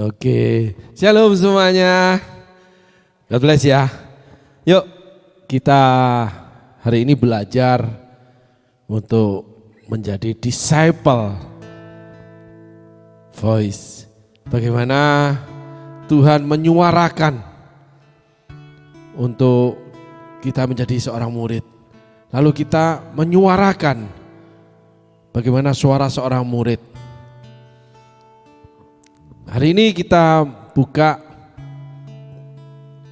Oke, shalom semuanya. God bless ya. Yuk kita hari ini belajar untuk menjadi disciple voice. Bagaimana Tuhan menyuarakan untuk kita menjadi seorang murid. Lalu kita menyuarakan bagaimana suara seorang murid. Hari ini kita buka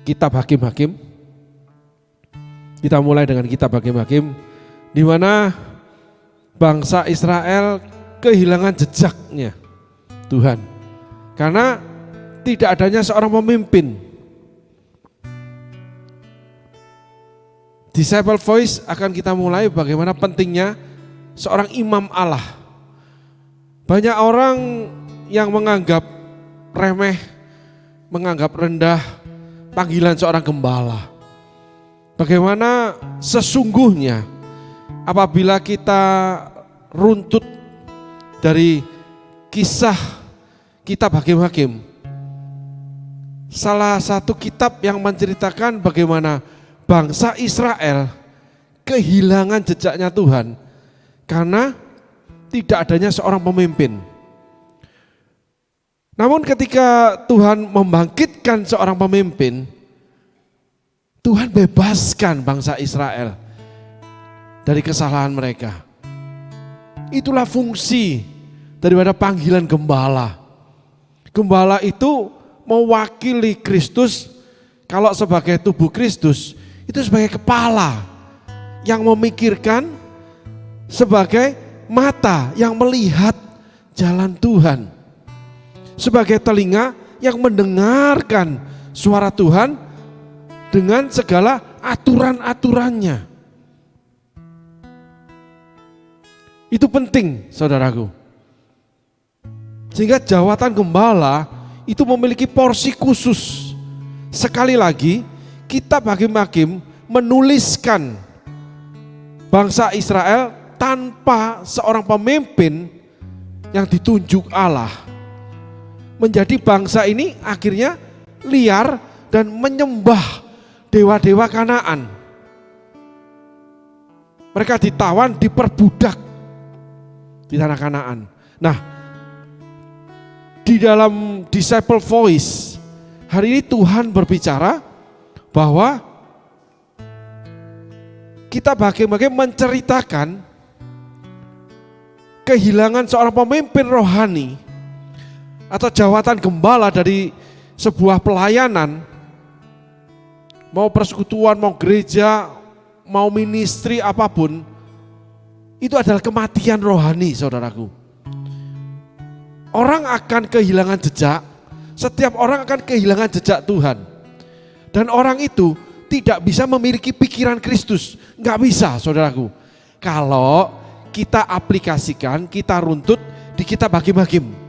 kitab Hakim-Hakim. Kita mulai dengan kitab Hakim-Hakim di mana bangsa Israel kehilangan jejaknya Tuhan. Karena tidak adanya seorang pemimpin. Disciple voice akan kita mulai bagaimana pentingnya seorang imam Allah. Banyak orang yang menganggap remeh, menganggap rendah panggilan seorang gembala. Bagaimana sesungguhnya apabila kita runtut dari kisah kitab Hakim-Hakim, salah satu kitab yang menceritakan bagaimana bangsa Israel kehilangan jejaknya Tuhan karena tidak adanya seorang pemimpin. Namun ketika Tuhan membangkitkan seorang pemimpin, Tuhan bebaskan bangsa Israel dari kesalahan mereka. Itulah fungsi daripada panggilan gembala. Gembala itu mewakili Kristus, kalau sebagai tubuh Kristus, itu sebagai kepala yang memikirkan, sebagai mata yang melihat jalan Tuhan. Sebagai telinga yang mendengarkan suara Tuhan dengan segala aturan-aturannya. Itu penting, saudaraku. Sehingga jawatan gembala itu memiliki porsi khusus. Sekali lagi, kitab Hakim-Hakim menuliskan bangsa Israel tanpa seorang pemimpin yang ditunjuk Allah. Menjadi bangsa ini akhirnya liar dan menyembah dewa-dewa Kanaan. Mereka ditawan, diperbudak di tanah Kanaan. Nah, di dalam disciple voice hari ini Tuhan berbicara bahwa kita Hakim-Hakim menceritakan kehilangan seorang pemimpin rohani atau jawatan gembala dari sebuah pelayanan, mau persekutuan, mau gereja, mau ministry apapun, itu adalah kematian rohani, saudaraku. Orang akan kehilangan jejak, setiap orang akan kehilangan jejak Tuhan. Dan orang itu tidak bisa memiliki pikiran Kristus, nggak bisa, saudaraku. Kalau kita aplikasikan, kita runtut di kitab Hakim-Hakim.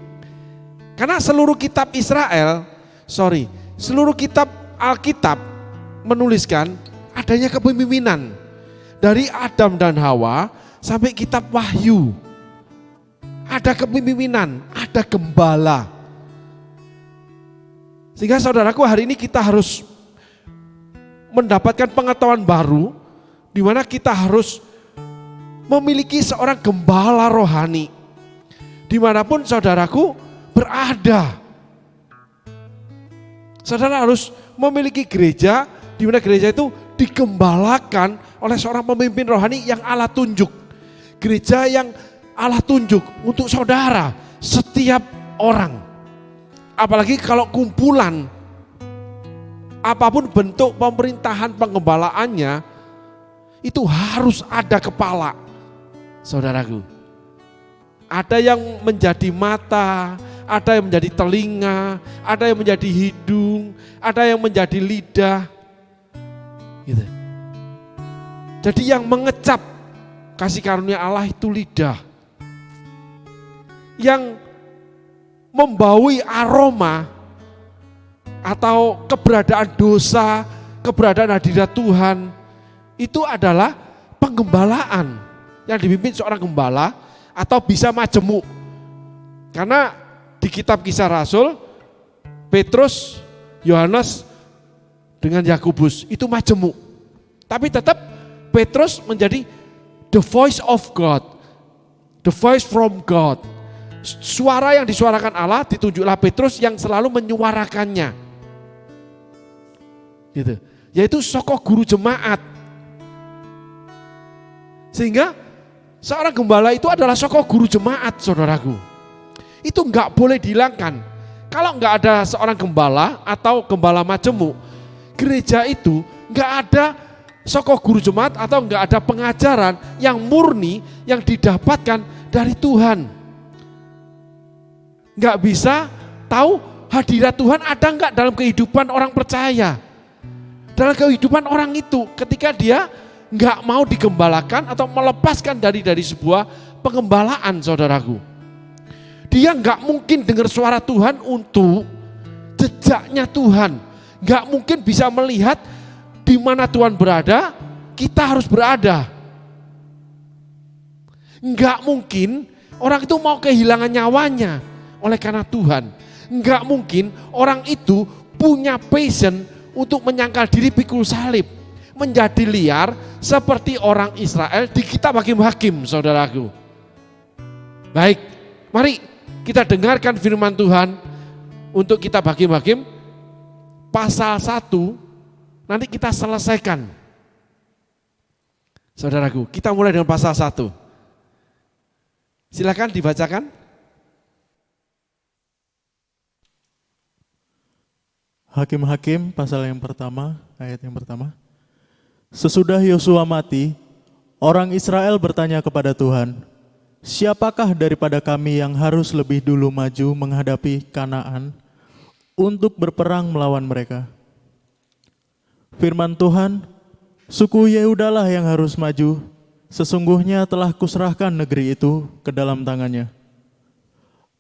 Karena seluruh kitab seluruh kitab Alkitab menuliskan adanya kepemimpinan. Dari Adam dan Hawa sampai kitab Wahyu. Ada kepemimpinan, ada gembala. Sehingga saudaraku hari ini kita harus mendapatkan pengetahuan baru di mana kita harus memiliki seorang gembala rohani. Dimanapun saudaraku berada. Saudara harus memiliki gereja di mana gereja itu digembalakan oleh seorang pemimpin rohani yang Allah tunjuk. Gereja yang Allah tunjuk untuk saudara, setiap orang. Apalagi kalau kumpulan, apapun bentuk pemerintahan penggembalaannya, itu harus ada kepala, saudaraku. Ada yang menjadi mata, ada yang menjadi telinga, ada yang menjadi hidung, ada yang menjadi lidah. Gitu. Jadi yang mengecap kasih karunia Allah itu lidah. Yang membaui aroma atau keberadaan dosa, keberadaan hadirat Tuhan, itu adalah penggembalaan yang dipimpin seorang gembala atau bisa majemuk. Karena di kitab Kisah Rasul Petrus, Yohanes dengan Yakobus itu majemuk. Tapi tetap Petrus menjadi the voice of God, the voice from God. Suara yang disuarakan Allah ditunjuklah Petrus yang selalu menyuarakannya. Gitu. Yaitu soko guru jemaat. Sehingga seorang gembala itu adalah soko guru jemaat, saudaraku. Itu enggak boleh dihilangkan. Kalau enggak ada seorang gembala atau gembala majemuk, gereja itu enggak ada soko guru jemaat atau enggak ada pengajaran yang murni yang didapatkan dari Tuhan. Enggak bisa tahu hadirat Tuhan ada enggak dalam kehidupan orang percaya. Dalam kehidupan orang itu ketika dia enggak mau digembalakan atau melepaskan dari sebuah pengembalaan, saudaraku. Dia enggak mungkin dengar suara Tuhan untuk jejaknya Tuhan. Enggak mungkin bisa melihat di mana Tuhan berada, kita harus berada. Enggak mungkin orang itu mau kehilangan nyawanya oleh karena Tuhan. Enggak mungkin orang itu punya passion untuk menyangkal diri pikul salib, menjadi liar seperti orang Israel di kitab Hakim-Hakim, saudaraku. Baik, mari kita dengarkan firman Tuhan untuk kitab Hakim-Hakim pasal 1, nanti kita selesaikan. Saudaraku, kita mulai dengan pasal 1. Silakan dibacakan. Hakim-Hakim pasal yang pertama, ayat yang pertama. Sesudah Yosua mati, orang Israel bertanya kepada Tuhan, siapakah daripada kami yang harus lebih dulu maju menghadapi Kanaan untuk berperang melawan mereka? Firman Tuhan, suku Yehuda lah yang harus maju, sesungguhnya telah kuserahkan negeri itu ke dalam tangannya.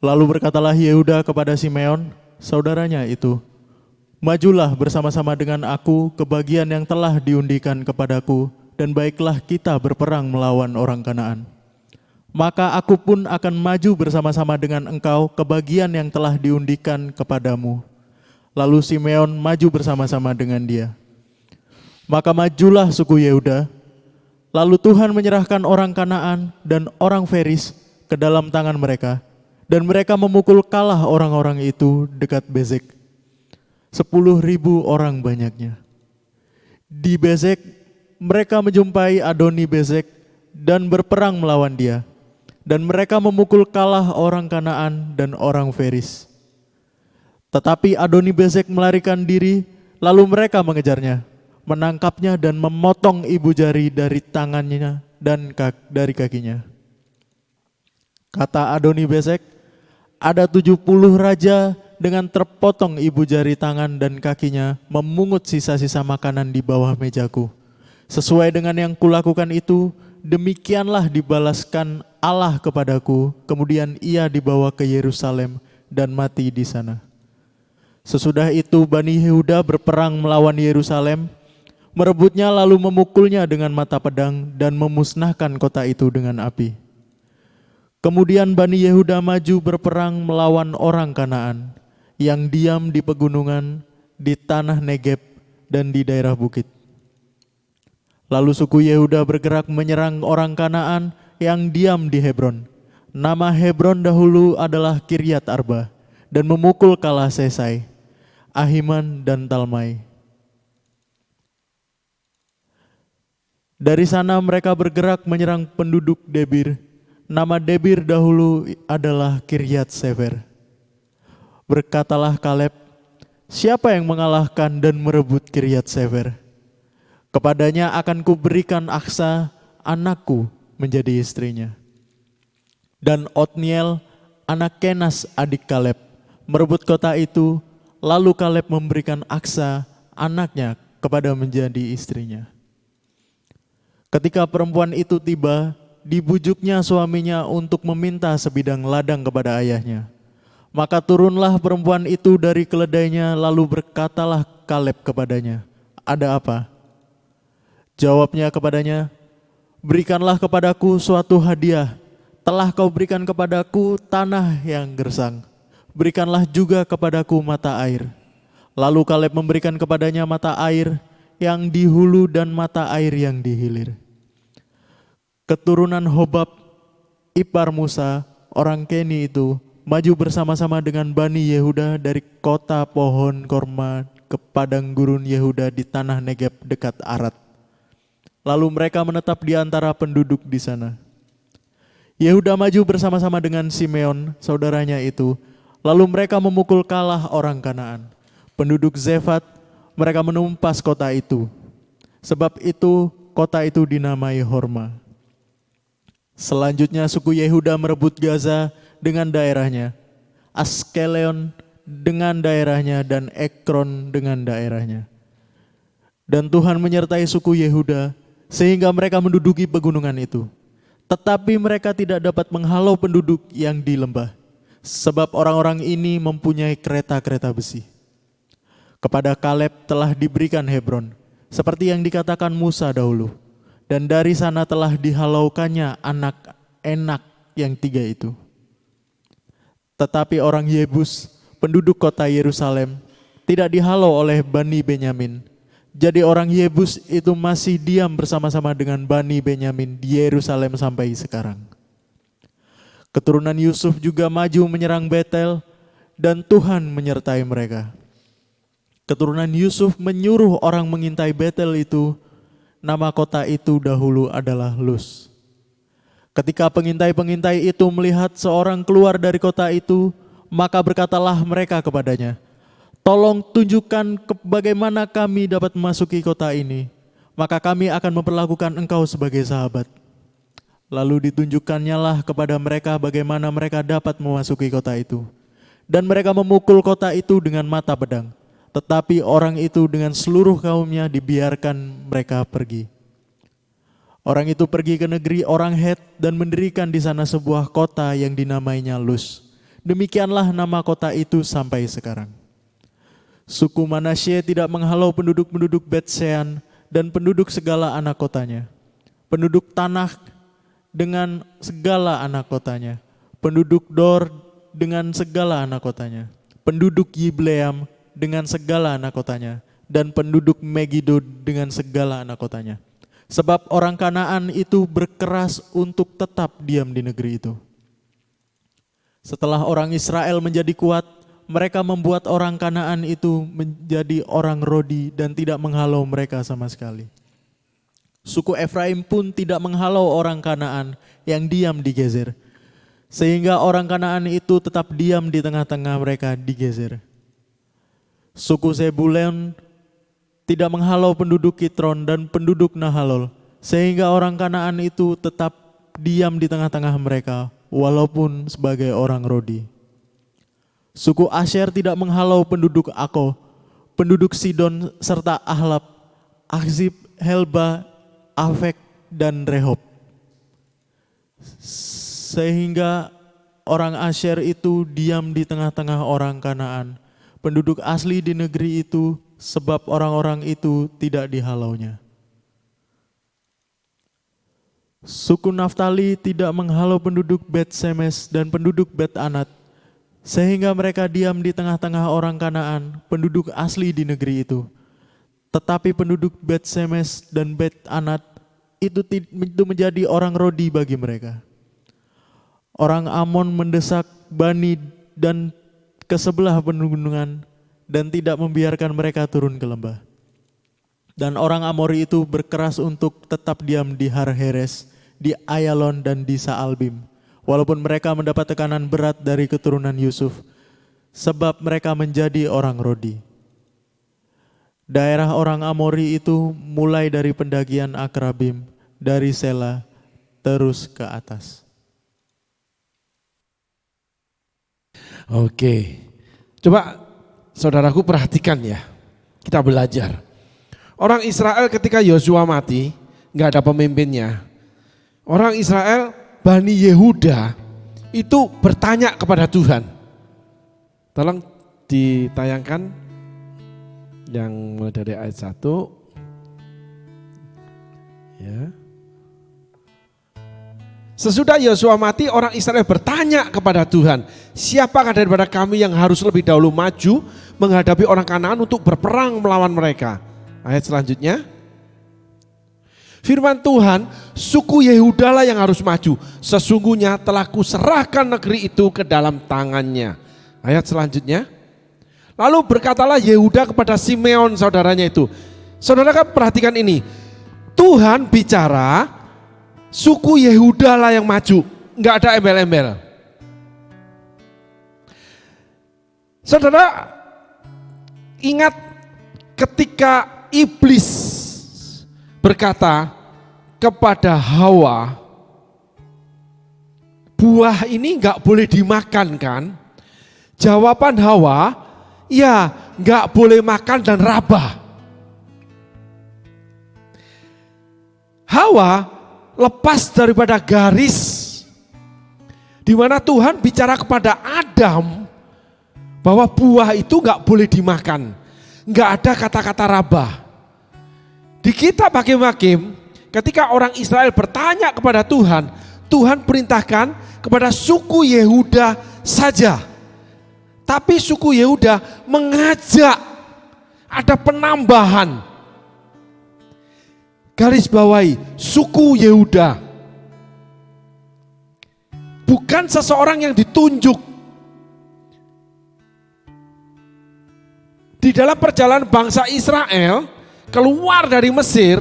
Lalu berkatalah Yehuda kepada Simeon, saudaranya itu, majulah bersama-sama dengan aku ke bagian yang telah diundikan kepadaku, dan baiklah kita berperang melawan orang Kanaan. Maka aku pun akan maju bersama-sama dengan engkau ke bagian yang telah diundikan kepadamu. Lalu Simeon maju bersama-sama dengan dia. Maka majulah suku Yehuda. Lalu Tuhan menyerahkan orang Kanaan dan orang Feris ke dalam tangan mereka, dan mereka memukul kalah orang-orang itu dekat Bezek. 10.000 orang banyaknya. Di Bezek, mereka menjumpai Adoni Bezek dan berperang melawan dia. Dan mereka memukul kalah orang Kanaan dan orang Feris. Tetapi Adoni Bezek melarikan diri, lalu mereka mengejarnya, menangkapnya dan memotong ibu jari dari tangannya dan dari kakinya. Kata Adoni Bezek, ada 70 raja dengan terpotong ibu jari tangan dan kakinya memungut sisa-sisa makanan di bawah mejaku. Sesuai dengan yang kulakukan itu, demikianlah dibalaskan Allah kepadaku. Kemudian ia dibawa ke Yerusalem dan mati di sana. Sesudah itu Bani Yehuda berperang melawan Yerusalem, merebutnya lalu memukulnya dengan mata pedang dan memusnahkan kota itu dengan api. Kemudian Bani Yehuda maju berperang melawan orang Kanaan yang diam di pegunungan, di tanah Negeb, dan di daerah bukit. Lalu suku Yehuda bergerak menyerang orang Kanaan yang diam di Hebron. Nama Hebron dahulu adalah Kiryat Arba, dan memukul kalah Sesai, Ahiman, dan Talmai. Dari sana mereka bergerak menyerang penduduk Debir. Nama Debir dahulu adalah Kiryat Sefer. Berkatalah Kaleb, siapa yang mengalahkan dan merebut Kiryat Sefer? Kepadanya akan kuberikan Aksa, anakku, menjadi istrinya. Dan Otniel, anak Kenas, adik Kaleb, merebut kota itu, lalu Kaleb memberikan Aksa, anaknya, kepada menjadi istrinya. Ketika perempuan itu tiba, dibujuknya suaminya untuk meminta sebidang ladang kepada ayahnya. Maka turunlah perempuan itu dari keledainya, lalu berkatalah Kaleb kepadanya, ada apa? Jawabnya kepadanya, berikanlah kepadaku suatu hadiah. Telah kau berikan kepadaku tanah yang gersang. berikanlah juga kepadaku mata air. Lalu Kaleb memberikan kepadanya mata air yang di hulu dan mata air yang di hilir. Keturunan Hobab, ipar Musa, orang Keni itu, maju bersama-sama dengan Bani Yehuda dari kota pohon korma ke padang gurun Yehuda di tanah Negeb dekat Arat. Lalu mereka menetap di antara penduduk di sana. Yehuda maju bersama-sama dengan Simeon, saudaranya itu. Lalu mereka memukul kalah orang Kanaan. Penduduk Zefat, mereka menumpas kota itu. Sebab itu kota itu dinamai Horma. Selanjutnya suku Yehuda merebut Gaza dengan daerahnya, Askeleon dengan daerahnya, dan Ekron dengan daerahnya. Dan Tuhan menyertai suku Yehuda sehingga mereka menduduki pegunungan itu. Tetapi mereka tidak dapat menghalau penduduk yang di lembah, sebab orang-orang ini mempunyai kereta-kereta besi. Kepada Kaleb telah diberikan Hebron, seperti yang dikatakan Musa dahulu. Dan dari sana telah dihalaukannya anak Enak yang 3 itu. Tetapi orang Yebus, penduduk kota Yerusalem, tidak dihalau oleh Bani Benyamin. Jadi orang Yebus itu masih diam bersama-sama dengan Bani Benyamin di Yerusalem sampai sekarang. Keturunan Yusuf juga maju menyerang Betel, dan Tuhan menyertai mereka. Keturunan Yusuf menyuruh orang mengintai Betel itu. Nama kota itu dahulu adalah Luz. Ketika pengintai-pengintai itu melihat seorang keluar dari kota itu, maka berkatalah mereka kepadanya, "Tolong tunjukkan bagaimana kami dapat memasuki kota ini, maka kami akan memperlakukan engkau sebagai sahabat." Lalu ditunjukkannya lah kepada mereka bagaimana mereka dapat memasuki kota itu. Dan mereka memukul kota itu dengan mata pedang. Tetapi orang itu dengan seluruh kaumnya dibiarkan mereka pergi. Orang itu pergi ke negeri orang Het dan mendirikan di sana sebuah kota yang dinamainya Luz. Demikianlah nama kota itu sampai sekarang. Suku Manasye tidak menghalau penduduk-penduduk Bet-Sean dan penduduk segala anak kotanya. Penduduk Tanakh dengan segala anak kotanya. Penduduk Dor dengan segala anak kotanya. Penduduk Yibleam dengan segala anak kotanya, dan penduduk Megiddo dengan segala anak kotanya. Sebab orang Kanaan itu berkeras untuk tetap diam di negeri itu. Setelah orang Israel menjadi kuat, mereka membuat orang Kanaan itu menjadi orang Rodi dan tidak menghalau mereka sama sekali. Suku Efraim pun tidak menghalau orang Kanaan yang diam di Gezer, sehingga orang Kanaan itu tetap diam di tengah-tengah mereka di Gezer. Suku Zebulon tidak menghalau penduduk Kitron dan penduduk Nahalol, sehingga orang Kanaan itu tetap diam di tengah-tengah mereka, walaupun sebagai orang Rodi. Suku Asher tidak menghalau penduduk Ako, penduduk Sidon serta Ahlab, Akzib, Helba, Afek, dan Rehob. Sehingga orang Asher itu diam di tengah-tengah orang Kanaan, penduduk asli di negeri itu, sebab orang-orang itu tidak dihalaunya. Suku Naftali tidak menghalau penduduk Bet-Semes dan penduduk Bet-Anat, sehingga mereka diam di tengah-tengah orang Kanaan, penduduk asli di negeri itu. Tetapi penduduk Bet-Semes dan Bet-Anat itu menjadi orang Rodi bagi mereka. Orang Amon mendesak Bani dan ke sebelah pegunungan dan tidak membiarkan mereka turun ke lembah. Dan orang Amori itu berkeras untuk tetap diam di Har-Heres, di Ayalon, dan di Saalbim, walaupun mereka mendapat tekanan berat dari keturunan Yusuf, sebab mereka menjadi orang Rodi. Daerah orang Amori itu mulai dari pendakian Akrabim, dari Sela, terus ke atas. Oke, coba saudaraku perhatikan ya, kita belajar. Orang Israel ketika Yosua mati, nggak ada pemimpinnya. Orang Israel, Bani Yehuda, itu bertanya kepada Tuhan. Tolong ditayangkan yang mulai dari ayat 1. Ya. Sesudah Yosua mati, orang Israel bertanya kepada Tuhan, siapakah daripada kami yang harus lebih dahulu maju menghadapi orang Kanaan untuk berperang melawan mereka? Ayat selanjutnya. Firman Tuhan, suku Yehuda lah yang harus maju. Sesungguhnya telah kuserahkan negeri itu ke dalam tangannya. Ayat selanjutnya. Lalu berkatalah Yehuda kepada Simeon saudaranya itu. Saudara perhatikan ini. Tuhan bicara, suku Yehuda lah yang maju. Enggak ada embel-embel. Saudara ingat ketika iblis berkata kepada Hawa, buah ini enggak boleh dimakan kan? Jawaban Hawa, ya enggak boleh makan dan rabah. Hawa lepas daripada garis di mana Tuhan bicara kepada Adam bahwa buah itu enggak boleh dimakan. Enggak ada kata-kata rabah. Di kitab Hakim-Hakim, ketika orang Israel bertanya kepada Tuhan, Tuhan perintahkan kepada suku Yehuda saja. Tapi suku Yehuda mengajak, ada penambahan. Garis bawahi, suku Yehuda. Bukan seseorang yang ditunjuk. Di dalam perjalanan bangsa Israel keluar dari Mesir,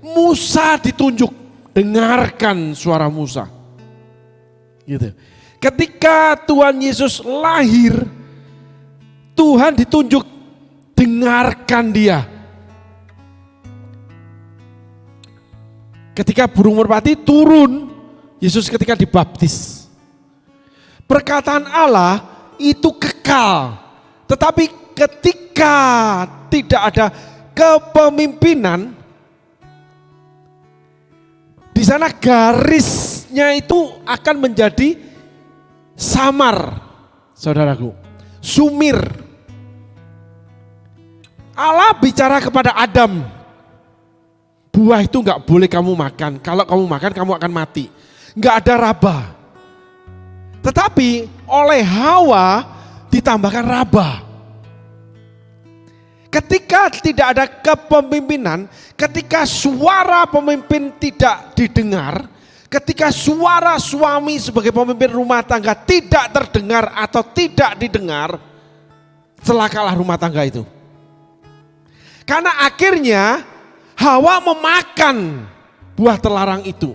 Musa ditunjuk, dengarkan suara Musa. Gitu. Ketika Tuhan Yesus lahir, Tuhan ditunjuk, dengarkan dia. Ketika burung merpati turun, Yesus ketika dibaptis. Perkataan Allah itu kekal, tetapi ketika tidak ada kepemimpinan, di sana garisnya itu akan menjadi samar, saudaraku, sumir. Allah bicara kepada Adam, buah itu enggak boleh kamu makan, kalau kamu makan kamu akan mati. Enggak ada raba. Tetapi oleh Hawa ditambahkan raba. Ketika tidak ada kepemimpinan, ketika suara pemimpin tidak didengar, ketika suara suami sebagai pemimpin rumah tangga tidak terdengar atau tidak didengar, celakalah rumah tangga itu. Karena akhirnya Hawa memakan buah terlarang itu.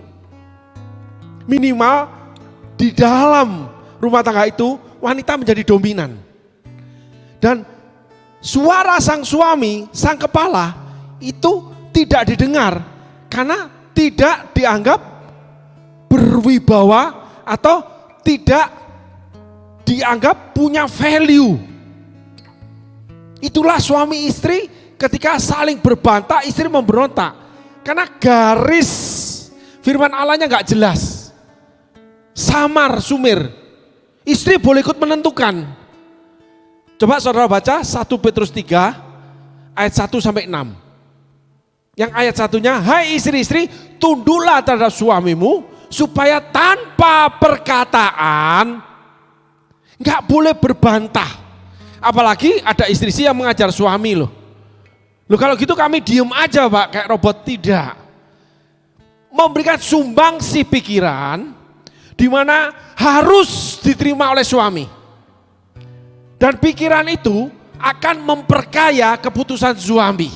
Minimal di dalam rumah tangga itu wanita menjadi dominan. Dan suara sang suami, sang kepala itu tidak didengar karena tidak dianggap berwibawa atau tidak dianggap punya value. Itulah suami istri ketika saling berbantah, istri memberontak karena garis firman Allahnya nggak jelas, samar sumir. Istri boleh ikut menentukan. Coba saudara baca 1 Petrus 3 ayat 1 sampai 6. Yang ayat satunya, hai istri-istri, tunduklah terhadap suamimu supaya tanpa perkataan, nggak boleh berbantah. Apalagi ada istri-istri yang mengajar suami loh. Loh kalau gitu kami diem aja Pak, kayak robot. Tidak. Memberikan sumbangsi pikiran di mana harus diterima oleh suami. Dan pikiran itu akan memperkaya keputusan suami.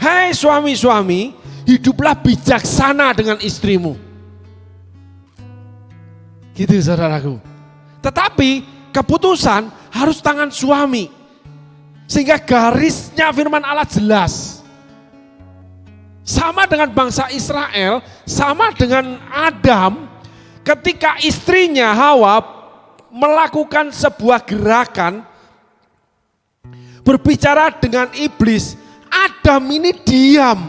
Hai suami-suami, hiduplah bijaksana dengan istrimu. Gitu saudaraku. Tetapi keputusan harus tangan suami. Sehingga garisnya firman Allah jelas. Sama dengan bangsa Israel, sama dengan Adam, ketika istrinya Hawa melakukan sebuah gerakan berbicara dengan iblis, Adam ini diam.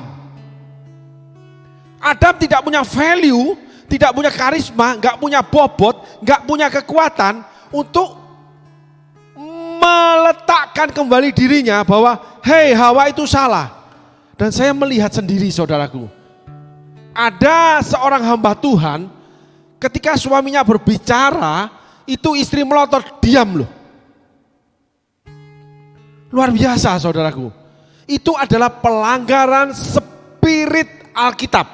Adam tidak punya value, tidak punya karisma, nggak punya bobot, nggak punya kekuatan untuk meletakkan kembali dirinya bahwa hei Hawa itu salah. Dan saya melihat sendiri saudaraku, ada seorang hamba Tuhan, ketika suaminya berbicara, itu istri melotot diam loh. Luar biasa saudaraku. Itu adalah pelanggaran spirit Alkitab.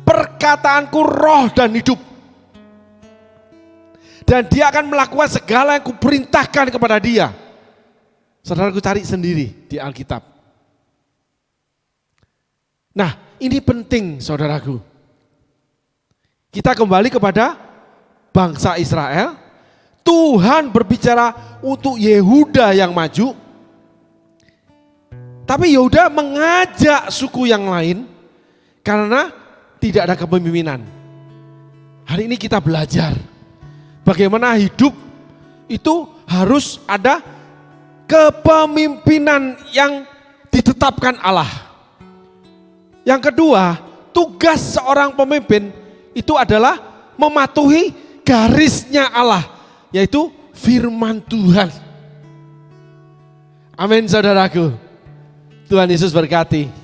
Perkataanku roh dan hidup. Dan dia akan melakukan segala yang kuperintahkan kepada dia. Saudaraku cari sendiri di Alkitab. Nah, ini penting saudaraku. Kita kembali kepada bangsa Israel. Tuhan berbicara untuk Yehuda yang maju. Tapi Yehuda mengajak suku yang lain karena tidak ada kepemimpinan. Hari ini kita belajar bagaimana hidup itu harus ada kepemimpinan yang ditetapkan Allah. Yang kedua, tugas seorang pemimpin itu adalah mematuhi garisnya Allah, yaitu firman Tuhan. Amin saudaraku. Tuhan Yesus berkati.